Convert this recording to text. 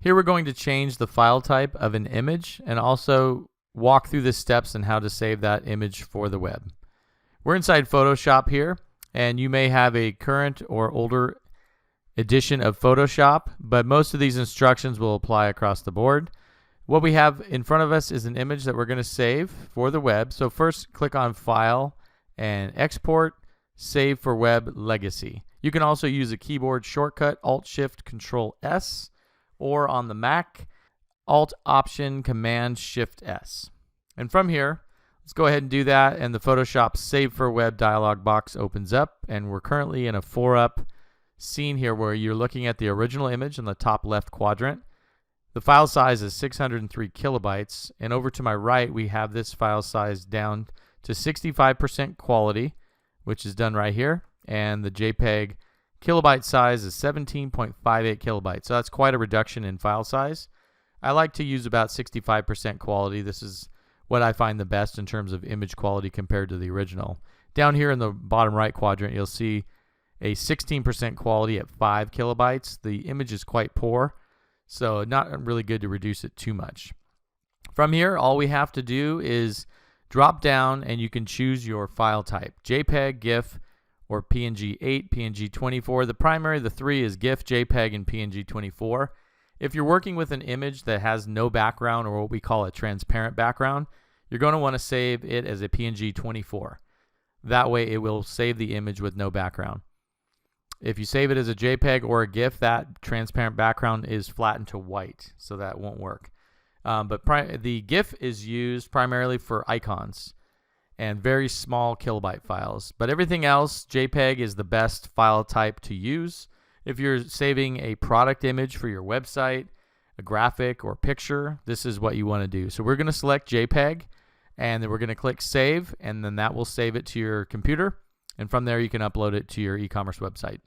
Here we're going to change the file type of an image and also walk through the steps and how to save that image for the web. We're inside Photoshop here, and you may have a current or older edition of Photoshop, but most of these instructions will apply across the board. What we have in front of us is an image that we're going to save for the web. So first click on File and Export, Save for Web Legacy. You can also use a keyboard shortcut, Alt+Shft+Ctrl+S, or on the Mac, Alt+Command+Shift+S. And from here, let's go ahead and do that, and the Photoshop Save for Web dialog box opens up, and we're currently in a 4-up scene here where you're looking at the original image in the top left quadrant. The file size is 603 kilobytes, and over to my right we have this file size down to 65% quality, which is done right here, and the JPEG kilobyte size is 17.58 kilobytes, so that's quite a reduction in file size. I like to use about 65% quality. This is what I find the best in terms of image quality compared to the original. Down here in the bottom right quadrant you'll see a 16% quality at 5 kilobytes. The image is quite poor, so not really good to reduce it too much. From here, all we have to do is drop down and you can choose your file type: JPEG, GIF, or PNG 8, PNG 24. The primary of the three is GIF, JPEG, and PNG 24. If you're working with an image that has no background, or what we call a transparent background, you're going to want to save it as a PNG 24. That way it will save the image with no background. If you save it as a JPEG or a GIF, that transparent background is flattened to white, so that won't work. But the GIF is used primarily for icons and very small kilobyte files. But everything else, JPEG is the best file type to use. If you're saving a product image for your website, a graphic or picture, this is what you want to do. So we're going to select JPEG, and then we're going to click Save, and then that will save it to your computer. And from there you can upload it to your e-commerce website.